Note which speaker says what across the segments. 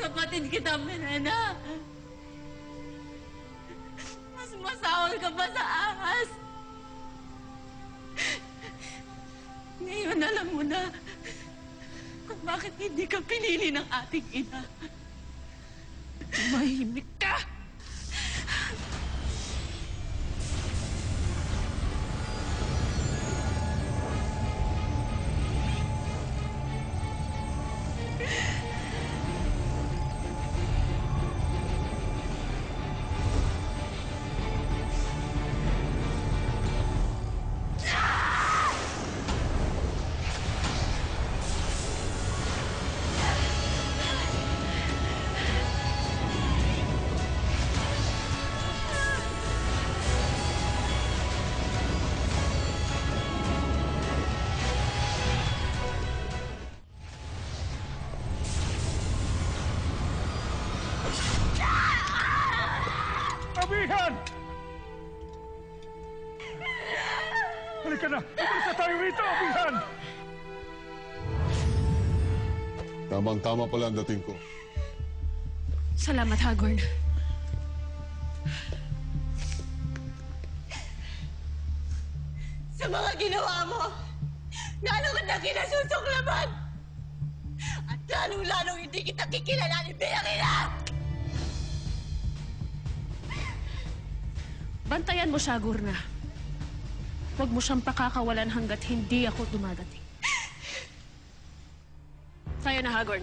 Speaker 1: kapatid kita, Mirena. Mas masawal ka pa sa ahas. Ngayon alam mo na kung bakit hindi ka pinili ng ating ina. Mahimik ka!
Speaker 2: Amihan! Halika na! Umalis na tayo rito, Amihan!
Speaker 3: Tamang-tama pala ang dating ko.
Speaker 4: Salamat, Hagorn.
Speaker 1: Sa mga ginawa mo, lalo ka na kinasusuklaman! At lalong-lalong hindi kita kikilalanin bilang ina!
Speaker 4: Bantayan mo siya, Gurna. Huwag mo siyang pakakawalan hanggat hindi ako dumadating. Tayo na, Hagorn.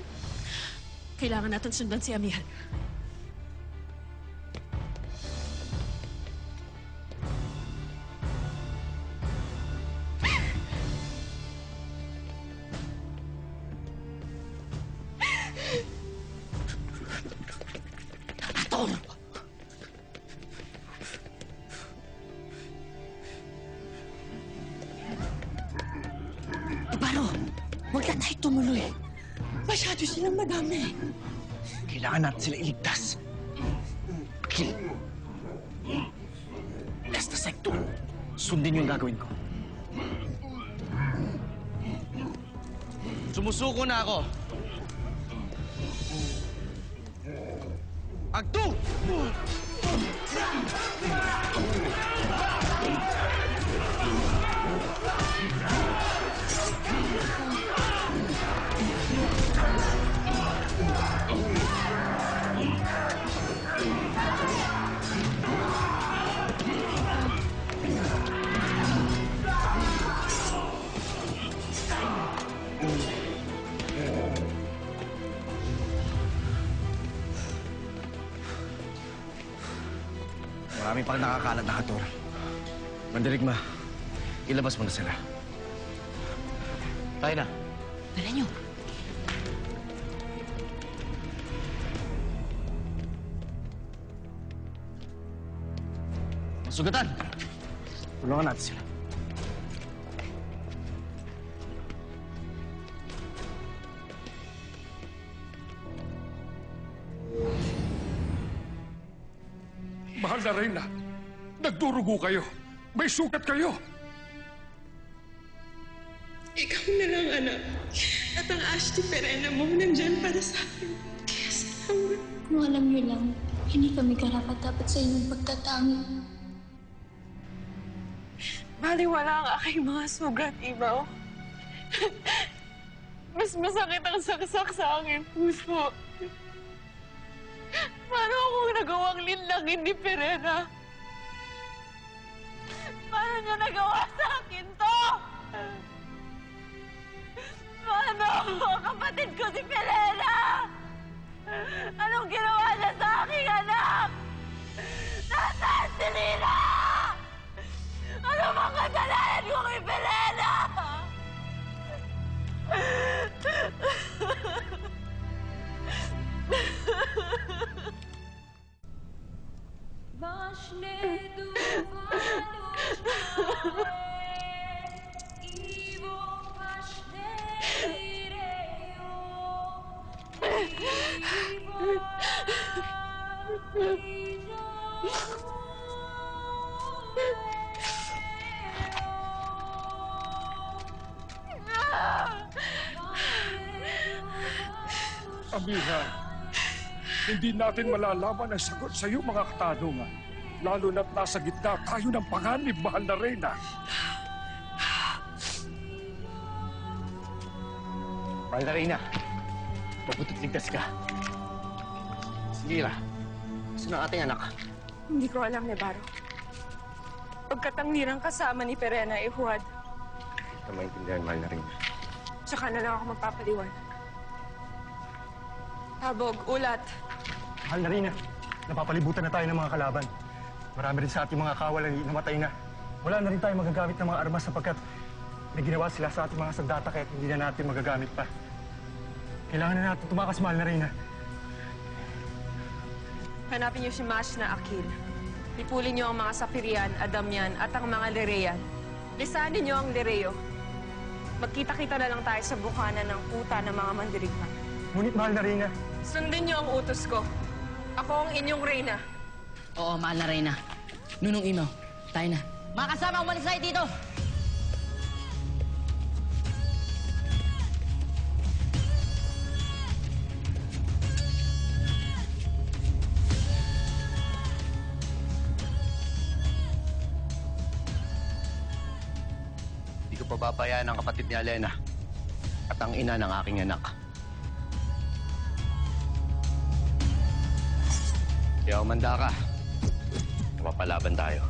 Speaker 4: Kailangan natin sundan si Amihan.
Speaker 1: Baro, huwag na tayo tumuloy. Masyado silang madami.
Speaker 5: Kailangan natin sila iligtas. Kill. Basta sector. Sundin yung gagawin ko. Sumusuko na ako. Agto! Marami pang nakakalat na Hathor. Mandirigma, ilabas mo na sila. Tayo na.
Speaker 1: Dala niyo.
Speaker 5: Sugatan! Tulungan natin sila.
Speaker 2: Mahal na Reyna, nagdurugo kayo. May sugat kayo.
Speaker 6: Ikaw na lang, anak. At ang Ashti Perena mo nandyan para sa akin. Kaya salamat.
Speaker 7: Kung alam niyo lang, hindi kami karapat-dapat sa inyong pagtatangi.
Speaker 6: Baliwala ang aking mga sugat, Ibaw. Mas masakit ang saksak sa aking puso. Paano akong nagawang linlangin ni Perena? Paano niya nagawa sa akin to? Paano ang kapatid ko si Perena? Anong ginawa niya sa aking anak? Nasaan si Lina? Ano bang kasalanan ko kay Perena?
Speaker 2: Amihan, Hindi natin malalaman ang sagot sa iyong mga katanungan. Lalo na't nasa gitna tayo ng panganib, mahal na Reyna.
Speaker 5: Mahal na Reyna, mabutit ligtas ka. Sige, saan ang ating anak?
Speaker 4: Hindi ko alam, Nebaro. Pagkatangirang kasama ni Perena ay Juad.
Speaker 5: Hindi ka maintindihan, mahal na Reyna.
Speaker 4: Tsaka na lang ako magpapaliwan. Habog, ulat.
Speaker 8: Mahal na Reyna, napapalibutan na tayo ng mga kalaban. Marami rin sa ating mga kawal ay namatay na. Wala na rin tayo magagamit ng mga armas sapagkat may ginawa sila sa ating mga sandata kaya hindi na natin magagamit pa. Kailangan na natin tumakas, mahal na Reyna.
Speaker 4: Hanapin niyo si Mash na Akil. Ipulin niyo ang mga Sapirian, Adamian at ang mga Lerean. Lisanin niyo ang Lereo. Magkita-kita na lang tayo sa bukana ng kuta ng mga mandirigma.
Speaker 8: Ngunit, mahal na Reyna,
Speaker 4: Sundin niyo ang utos ko. Ako ang inyong reyna.
Speaker 9: Oo, mahal na Reyna. Nunong Imo, tayo na. Mga kasama, umalis tayo dito!
Speaker 5: Hindi ko pababayaan ang kapatid ni Alena at ang ina ng aking anak. Kaya umanda ka. Mapapalaban tayo.